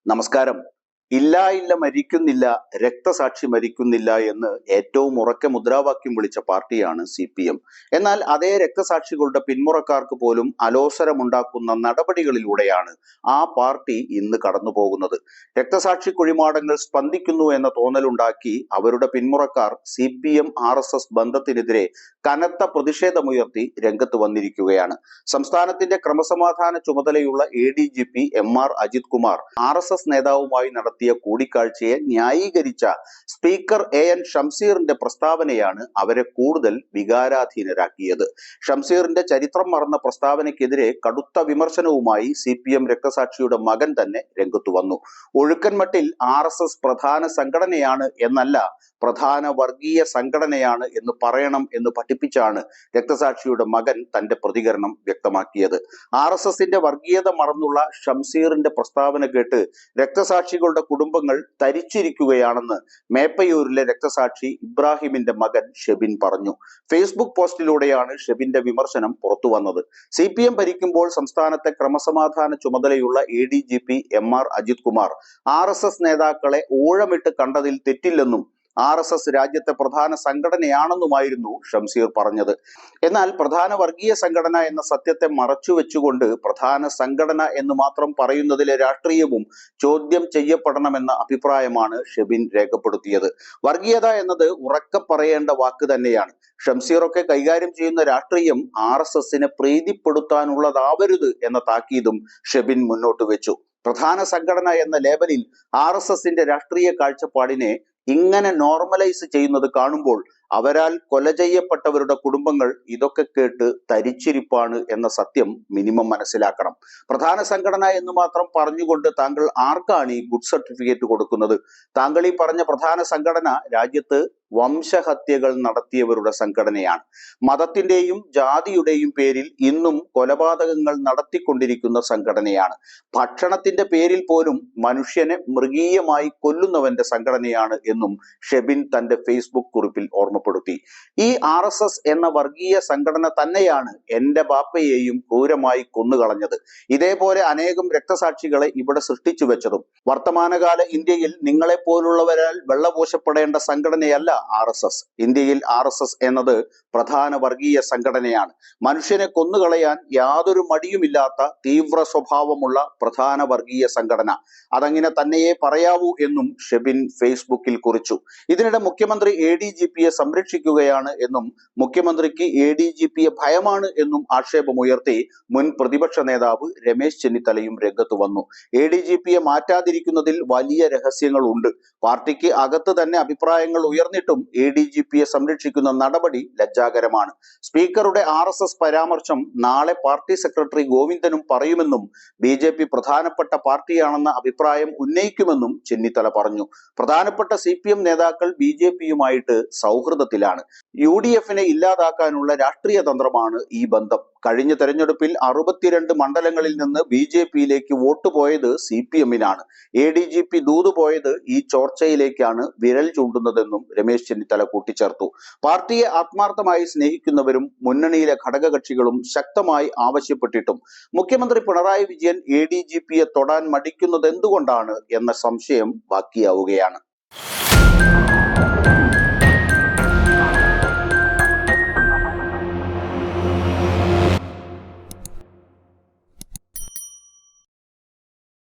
നമസ്കാരം. ഇല്ല ഇല്ല മരിക്കുന്നില്ല, രക്തസാക്ഷി മരിക്കുന്നില്ല എന്ന് ഏറ്റവും ഉറക്കെ മുദ്രാവാക്യം വിളിച്ച പാർട്ടിയാണ് CPM. എന്നാൽ അതേ രക്തസാക്ഷികളുടെ പിന്മുറക്കാർക്ക് പോലും അലോസരമുണ്ടാക്കുന്ന നടപടികളിലൂടെയാണ് ആ പാർട്ടി ഇന്ന് കടന്നു പോകുന്നത്. രക്തസാക്ഷി കുഴിമാടങ്ങൾ സ്പന്ദിക്കുന്നു എന്ന തോന്നലുണ്ടാക്കി അവരുടെ പിന്മുറക്കാർ CPM RSS ബന്ധത്തിനെതിരെ കനത്ത പ്രതിഷേധമുയർത്തി രംഗത്ത് വന്നിരിക്കുകയാണ്. സംസ്ഥാനത്തിന്റെ ക്രമസമാധാന ചുമതലയുള്ള ADGP MR Ajith Kumar RSS നേതാവുമായി നടത്തിയ കൂടിക്കാഴ്ചയെ ന്യായീകരിച്ച സ്പീക്കർ AN ഷംസീറിന്റെ പ്രസ്താവനയാണ് അവരെ കൂടുതൽ വികാരാധീനരാക്കിയത്. ഷംസീറിന്റെ ചരിത്രം മറന്ന പ്രസ്താവനയ്ക്കെതിരെ കടുത്ത വിമർശനവുമായി CPM രക്തസാക്ഷിയുടെ മകൻ തന്നെ രംഗത്തു വന്നു. ഒഴുക്കൻമട്ടിൽ RSS പ്രധാന സംഘടനയാണ് എന്നല്ല, പ്രധാന വർഗീയ സംഘടനയാണ് എന്ന് പറയണം എന്ന് പഠിപ്പിച്ചാണ് രക്തസാക്ഷിയുടെ മകൻ തന്റെ പ്രതികരണം വ്യക്തമാക്കിയത്. RSSന്റെ വർഗീയത മറന്നുള്ള ഷംസീറിന്റെ പ്രസ്താവന കേട്ട് രക്തസാക്ഷികളുടെ കുടുംബങ്ങൾ തരിച്ചിരിക്കുകയാണെന്ന് മേപ്പയൂരിലെ രക്തസാക്ഷി ഇബ്രാഹിമിന്റെ മകൻ ഷെബിൻ പറഞ്ഞു. ഫേസ്ബുക്ക് പോസ്റ്റിലൂടെയാണ് ഷെബിന്റെ വിമർശനം പുറത്തു വന്നത്. CPM ഭരിക്കുമ്പോൾ സംസ്ഥാനത്തെ ക്രമസമാധാന ചുമതലയുള്ള ADGP MR Ajith Kumar RSS നേതാക്കളെ ഊഴമിട്ട് കണ്ടതിൽ തെറ്റില്ലെന്നും RSS രാജ്യത്തെ പ്രധാന സംഘടനയാണെന്നുമായിരുന്നു ഷംസീർ പറഞ്ഞത്. എന്നാൽ പ്രധാന വർഗീയ സംഘടന എന്ന സത്യത്തെ മറച്ചുവെച്ചുകൊണ്ട് പ്രധാന സംഘടന എന്ന് മാത്രം പറയുന്നതിലെ രാഷ്ട്രീയവും ചോദ്യം ചെയ്യപ്പെടണമെന്ന അഭിപ്രായമാണ് ഷെബിൻ രേഖപ്പെടുത്തിയത്. വർഗീയത എന്നത് ഉറക്കെ പറയേണ്ട വാക്ക് തന്നെയാണ്. ഷംസീറൊക്കെ കൈകാര്യം ചെയ്യുന്ന രാഷ്ട്രീയം RSSനെ പ്രീതിപ്പെടുത്താനുള്ളതാവരുത് എന്ന താക്കീതും ഷെബിൻ മുന്നോട്ട് വെച്ചു. പ്രധാന സംഘടന എന്ന ലേബലിൽ RSSന്റെ രാഷ്ട്രീയ കാഴ്ചപ്പാടിനെ ഇങ്ങനെ നോർമലൈസ് ചെയ്യുന്നത് കാണുമ്പോൾ അവരാൽ കൊല ചെയ്യപ്പെട്ടവരുടെ കുടുംബങ്ങൾ ഇതൊക്കെ കേട്ട് തരിച്ചിരിപ്പാണ് എന്ന സത്യം മിനിമം മനസ്സിലാക്കണം. പ്രധാന സംഘടന എന്ന് മാത്രം പറഞ്ഞുകൊണ്ട് താങ്കൾ ആർക്കാണ് ഈ ഗുഡ് സർട്ടിഫിക്കറ്റ് കൊടുക്കുന്നത്? താങ്കൾ ഈ പറഞ്ഞ പ്രധാന സംഘടന രാജ്യത്ത് വംശഹത്യകൾ നടത്തിയവരുടെ സംഘടനയാണ്. മതത്തിന്റെയും ജാതിയുടെയും പേരിൽ ഇന്നും കൊലപാതകങ്ങൾ നടത്തിക്കൊണ്ടിരിക്കുന്ന സംഘടനയാണ്. ഭക്ഷണത്തിന്റെ പേരിൽ പോലും മനുഷ്യനെ മൃഗീയമായി കൊല്ലുന്നവന്റെ സംഘടനയാണ് എന്നും ഷെബിൻ തന്റെ ഫേസ്ബുക്ക് കുറിപ്പിൽ ഓർമ്മപ്പെടുത്തി. ഈ RSS എന്ന വർഗീയ സംഘടന തന്നെയാണ് എന്റെ ബാപ്പയെയും ക്രൂരമായി കൊന്നുകളഞ്ഞത്. ഇതേപോലെ അനേകം രക്തസാക്ഷികളെ ഇവിടെ സൃഷ്ടിച്ചു വെച്ചതും. വർത്തമാനകാല ഇന്ത്യയിൽ നിങ്ങളെപ്പോലുള്ളവരാൽ വെള്ളപൂശപ്പെടേണ്ട സംഘടനയല്ല RSS. ഇന്ത്യയിൽ RSS എന്നത് പ്രധാന വർഗീയ സംഘടനയാണ്. മനുഷ്യനെ കൊന്നുകളയാൻ യാതൊരു മടിയുമില്ലാത്ത തീവ്ര സ്വഭാവമുള്ള പ്രധാന വർഗീയ സംഘടന. അതങ്ങനെ തന്നെയേ പറയാവൂ എന്നും ഷെബിൻ ഫേസ്ബുക്കിൽ കുറിച്ചു. ഇതിനിടെ മുഖ്യമന്ത്രി ADGPയെ സംരക്ഷിക്കുകയാണ് എന്നും മുഖ്യമന്ത്രിക്ക് ADGPയെ ഭയമാണ് എന്നും ആക്ഷേപമുയർത്തി മുൻ പ്രതിപക്ഷ നേതാവ് രമേശ് ചെന്നിത്തലയും രംഗത്ത് വന്നു. ADGPയെ മാറ്റാതിരിക്കുന്നതിൽ വലിയ രഹസ്യങ്ങൾ ഉണ്ട്. പാർട്ടിക്ക് അകത്ത് തന്നെ അഭിപ്രായങ്ങൾ ഉയർന്നിട്ടും ADGPയെ സംരക്ഷിക്കുന്ന നടപടി ലജ്ജാകരമാണ്. സ്പീക്കറുടെ RSS പരാമർശം നാളെ പാർട്ടി സെക്രട്ടറി ഗോവിന്ദനും പറയുമെന്നും BJP പ്രധാനപ്പെട്ട പാർട്ടിയാണെന്ന അഭിപ്രായം ഉന്നയിക്കുമെന്നും ചെന്നിത്തല പറഞ്ഞു. പ്രധാനപ്പെട്ട CPM നേതാക്കൾ BJPയുമായിട്ട് സൗഹൃദത്തിലാണ്. UDFനെ ഇല്ലാതാക്കാനുള്ള രാഷ്ട്രീയ തന്ത്രമാണ് ഈ ബന്ധം. കഴിഞ്ഞ തെരഞ്ഞെടുപ്പിൽ 62 മണ്ഡലങ്ങളിൽ നിന്ന് BJPയിലേക്ക് വോട്ട് പോയത് CPMനാണ്. ADGP ദൂത് പോയത് ഈ ചോർച്ചയിലേക്കാണ് വിരൽ ചൂണ്ടുന്നതെന്നും രമേശ് ചെന്നിത്തല കൂട്ടിച്ചേർത്തു. പാർട്ടിയെ ആത്മാർത്ഥമായി സ്നേഹിക്കുന്നവരും മുന്നണിയിലെ ഘടകകക്ഷികളും ശക്തമായി ആവശ്യപ്പെട്ടിട്ടും മുഖ്യമന്ത്രി പിണറായി വിജയൻ ADGPയെ തൊടാൻ മടിക്കുന്നത് എന്തുകൊണ്ടാണ് എന്ന സംശയം ബാക്കിയാവുകയാണ്.